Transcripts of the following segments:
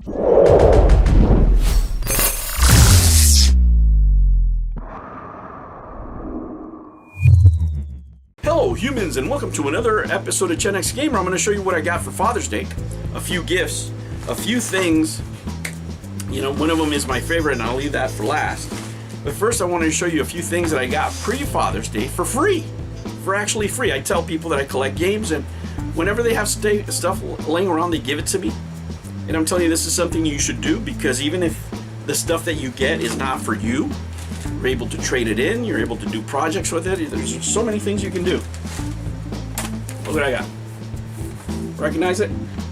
Hello humans, and welcome to another episode of Gen X Gamer. I'm going to show you what I got for Father's Day. A few gifts, a few things. You know, one of them is my favorite and I'll leave that for last. But first I wanted to show you a few things that I got pre-Father's Day for free. For actually free. I tell people that I collect games, and whenever they have stuff laying around, they give it to me. And I'm telling you, this is something you should do, because even if the stuff that you get is not for you, you're able to trade it in, you're able to do projects with it. There's so many things you can do. Look what I got. Recognize it?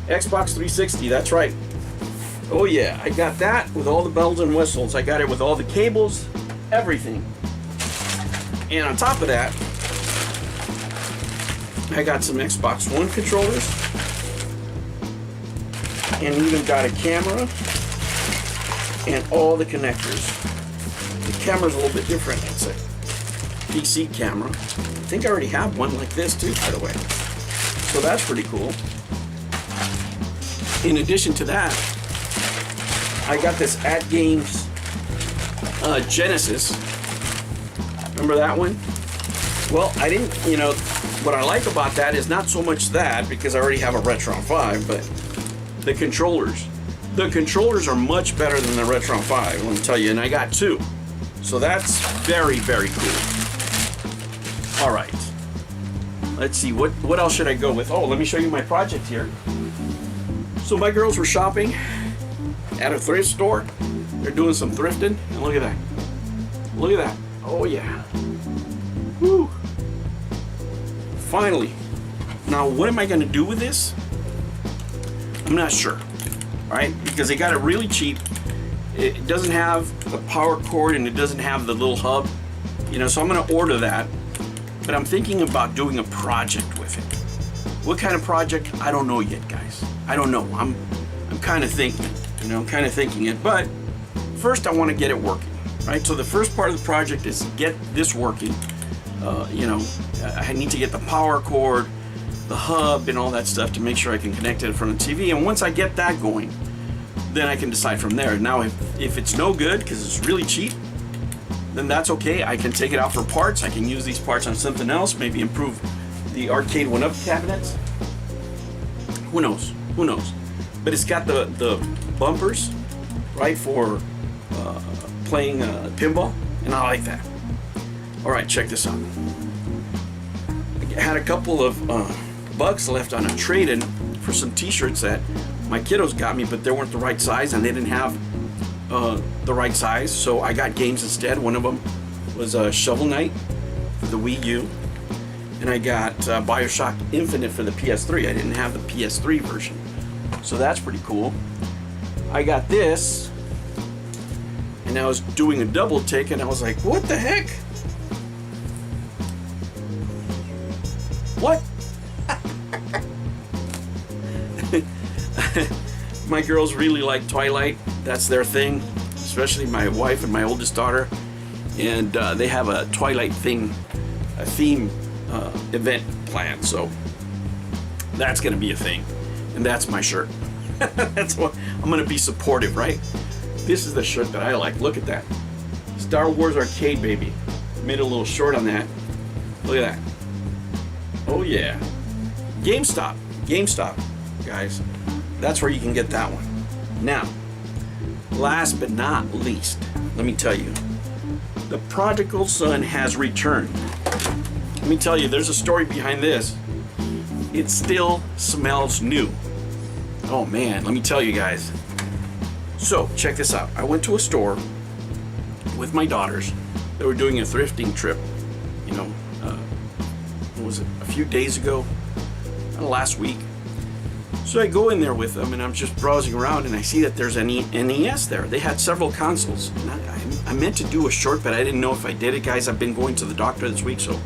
Xbox 360, that's right. Oh yeah, I got that with all the bells and whistles. I got it with all the cables, everything. And on top of that, I got some Xbox One controllers, and even got a camera and all the connectors. The camera's a little bit different. It's a PC camera. I think I already have one like this too, by the way. So that's pretty cool. In addition to that, I got this At Games Genesis. Remember that one? Well, I didn't, you know, what I like about that is not so much that, because I already have a Retron 5, but the controllers. The controllers are much better than the Retron 5, let me tell you, and I got two. So that's very, very cool. All right. Let's see, what else should I go with? Oh, let me show you my project here. So my girls were shopping at a thrift store. They're doing some thrifting, and look at that. Look at that. Oh yeah. Woo. Finally. Now, what am I going to do with this? I'm not sure. All right, because they got it really cheap. It doesn't have the power cord, and it doesn't have the little hub. You know, so I'm going to order that. But I'm thinking about doing a project with it. What kind of project? I don't know yet, guys. I don't know. I'm kind of thinking. You know, I'm kind of thinking it. But first, I want to get it working. Right. So the first part of the project is get this working. You know, I need to get the power cord, the hub, and all that stuff to make sure I can connect it in front of the TV. And once I get that going, then I can decide from there. Now, if it's no good because it's really cheap, then that's okay. I can take it out for parts. I can use these parts on something else, maybe improve the arcade one-up cabinets. Who knows? Who knows? But it's got the bumpers, right, for playing pinball, and I like that. All right, check this out. I had a couple of bucks left on a trade-in for some t-shirts that my kiddos got me, but they weren't the right size, and they didn't have the right size, so I got games instead. One of them was Shovel Knight for the Wii U, and I got Bioshock Infinite for the PS3. I didn't have the PS3 version, so that's pretty cool. I got this, and I was doing a double take, and I was like, what the heck? What? My girls really like Twilight. That's their thing, especially my wife and my oldest daughter. And they have a Twilight theme event planned. So that's going to be a thing. And that's my shirt. That's what I'm going to be supportive, right? This is the shirt that I like. Look at that. Star Wars Arcade, baby. Made a little short on that. Look at that. Oh yeah. GameStop, guys. That's where you can get that one. Now, last but not least, let me tell you, the prodigal son has returned. Let me tell you, there's a story behind this. It still smells new. Oh man, let me tell you guys. So, check this out. I went to a store with my daughters. They were doing a thrifting trip, you know, what was it, a few days ago, last week. So I go in there with them, and I'm just browsing around, and I see that there's an NES there. They had several consoles. And I meant to do a short, but I didn't know if I did it, guys. I've been going to the doctor this week, so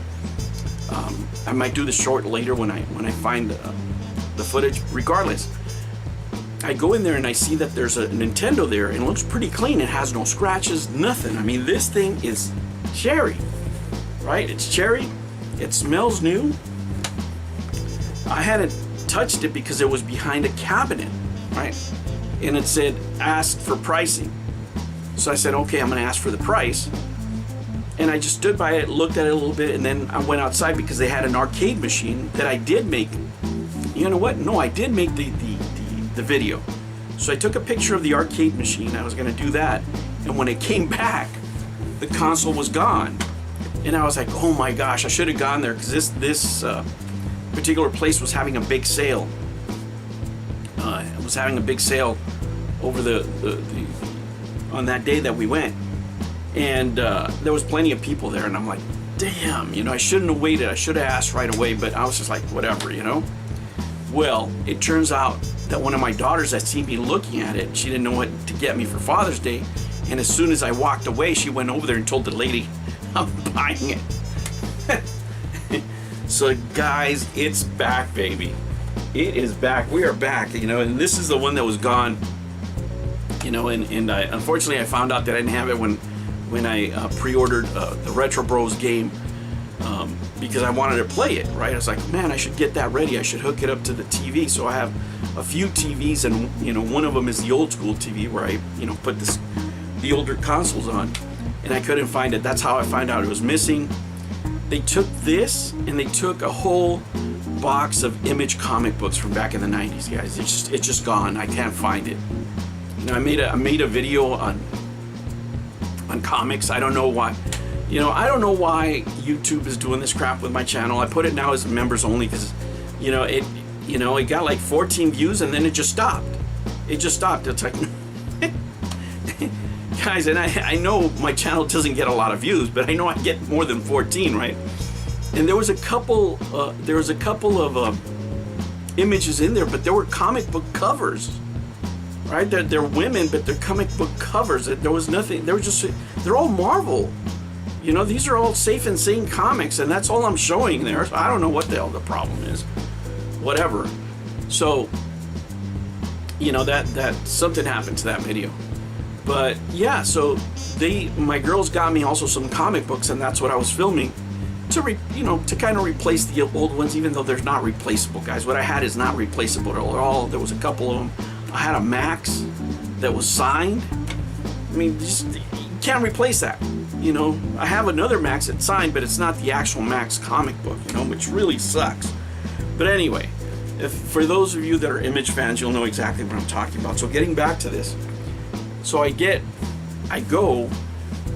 I might do the short later when I find the footage. Regardless, I go in there and I see that there's a Nintendo there, and it looks pretty clean. It has no scratches, nothing. I mean, this thing is cherry, right? It's cherry. It smells new. I hadn't touched it because it was behind a cabinet, right? and it said ask for pricing. So I said, okay, I'm gonna ask for the price. And I just stood by it, looked at it a little bit, and then I went outside because they had an arcade machine that I did make. You know what? No, I did make the video. So I took a picture of the arcade machine. I was gonna do that. And when it came back, the console was gone. And I was like, oh my gosh, I should have gone there, because this particular place was having a big sale. It was having a big sale over on that day that we went. And there was plenty of people there, and I'm like, damn, you know, I shouldn't have waited. I should have asked right away, but I was just like, whatever, you know. Well, it turns out that one of my daughters that seen me looking at it, she didn't know what to get me for Father's Day, and as soon as I walked away, she went over there and told the lady I'm buying it. So guys, it's back, baby. It is back. We are back, you know, and this is the one that was gone, you know, and I, unfortunately I found out that I didn't have it when I pre-ordered the Retro Bros game, because I wanted to play it, right? I was like, man, I should get that ready. I should hook it up to the TV. So I have a few TVs, and you know, one of them is the old school TV where I, you know, put the older consoles on, and I couldn't find it. That's how I found out it was missing. They took this and they took a whole box of Image comic books from back in the 90s, guys. It's just gone. I can't find it. You know, I made a video on comics. I don't know why. You know, I don't know why YouTube is doing this crap with my channel. I put it now as members only because, you know, it got like 14 views and then it just stopped. It just stopped. It's like, guys, and I know my channel doesn't get a lot of views, but I know I get more than 14, right? And there was a couple of images in there, but there were comic book covers, right? They're women, but they're comic book covers. There was nothing. They're all Marvel. You know, these are all safe and sane comics, and that's all I'm showing there. So I don't know what the hell the problem is. Whatever. So, you know, that something happened to that video. But yeah, so my girls got me also some comic books, and that's what I was filming to kind of replace the old ones, even though they're not replaceable, guys. What I had is not replaceable at all. There was a couple of them. I had a Max that was signed. I mean, you can't replace that. You know, I have another Max that's signed, but it's not the actual Max comic book, you know, which really sucks. But anyway, for those of you that are Image fans, you'll know exactly what I'm talking about. So getting back to this, so I go,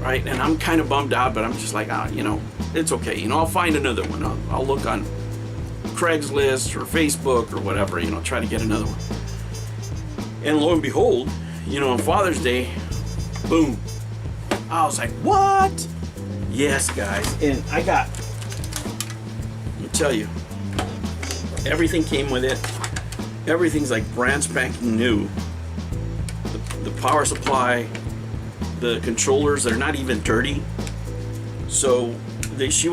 right, and I'm kind of bummed out, but I'm just like, you know, it's okay. You know, I'll find another one. I'll look on Craigslist or Facebook or whatever, you know, try to get another one. And lo and behold, you know, on Father's Day, boom. I was like, what? Yes, guys. And I got, let me tell you, everything came with it. Everything's like brand spanking new. The power supply, the controllers, they're not even dirty. So she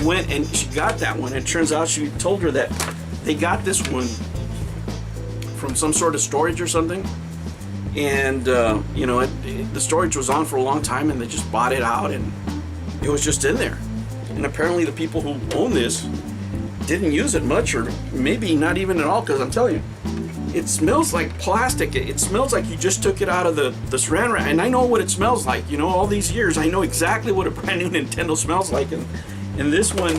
went and she got that one. It turns out she told her that they got this one from some sort of storage or something. And you know, the storage was on for a long time, and they just bought it out, and it was just in there. And apparently the people who own this didn't use it much, or maybe not even at all, because I'm telling you, it smells like plastic. It smells like you just took it out of the saran wrap. And I know what it smells like. You know, all these years, I know exactly what a brand new Nintendo smells like, and this one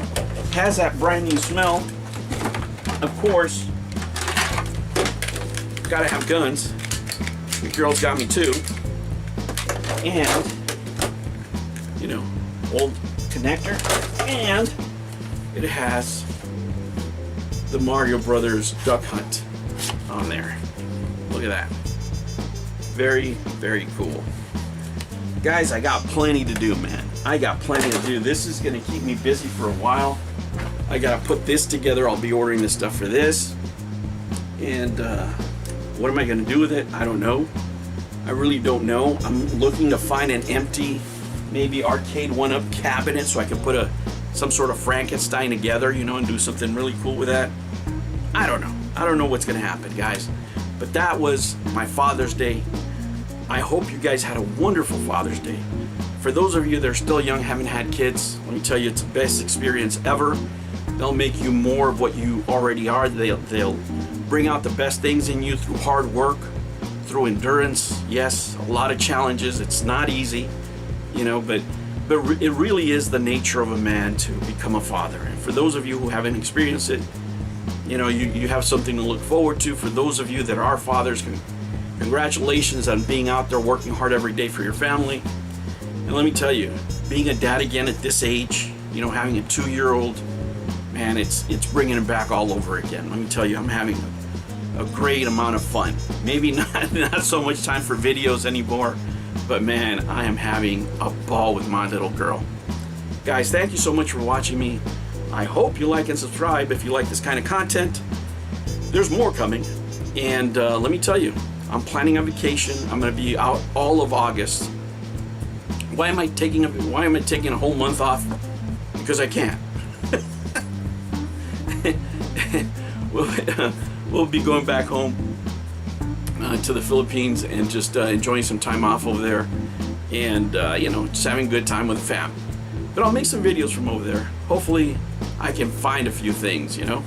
has that brand new smell. Of course, gotta have guns. The girls got me too, and you know, old connector, and it has the Mario Brothers Duck Hunt on there. Look at that. Very, very cool. Guys, I got plenty to do, man. I got plenty to do. This is gonna keep me busy for a while. I gotta put this together. I'll be ordering this stuff for this, and what am I going to do with it? I don't know. I really don't know. I'm looking to find an empty, maybe arcade one-up cabinet so I can put some sort of Frankenstein together, you know, and do something really cool with that. I don't know. I don't know what's going to happen, guys. But that was my Father's Day. I hope you guys had a wonderful Father's Day. For those of you that are still young, haven't had kids, let me tell you, it's the best experience ever. They'll make you more of what you already are. They'll bring out the best things in you through hard work, through endurance. Yes, a lot of challenges. It's not easy, you know, but it really is the nature of a man to become a father. And for those of you who haven't experienced it, you know, you have something to look forward to. For those of you that are fathers, congratulations on being out there working hard every day for your family. And let me tell you, being a dad again at this age, you know, having a 2-year-old, man, it's bringing it back all over again. Let me tell you, I'm having a great amount of fun. Maybe not so much time for videos anymore, but man, I am having a ball with my little girl. Guys, thank you so much for watching me. I hope you like and subscribe if you like this kind of content. There's more coming, and let me tell you, I'm planning a vacation. I'm going to be out all of August. Why am I taking a whole month off? Because I can. We'll be going back home to the Philippines and just enjoying some time off over there, and you know, just having a good time with the fam. But I'll make some videos from over there. Hopefully I can find a few things, you know,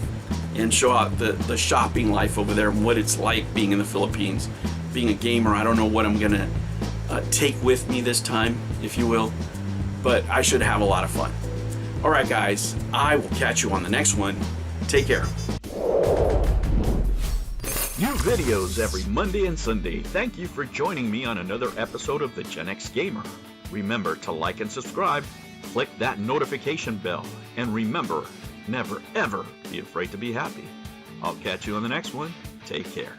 and show out the shopping life over there and what it's like being in the Philippines, being a gamer. I don't know what I'm gonna take with me this time, if you will, but I should have a lot of fun. All right, guys, I will catch you on the next one. Take care. New videos every Monday and Sunday. Thank you for joining me on another episode of the Gen X Gamer. Remember to like and subscribe, click that notification bell, and remember, never ever be afraid to be happy. I'll catch you on the next one. Take care.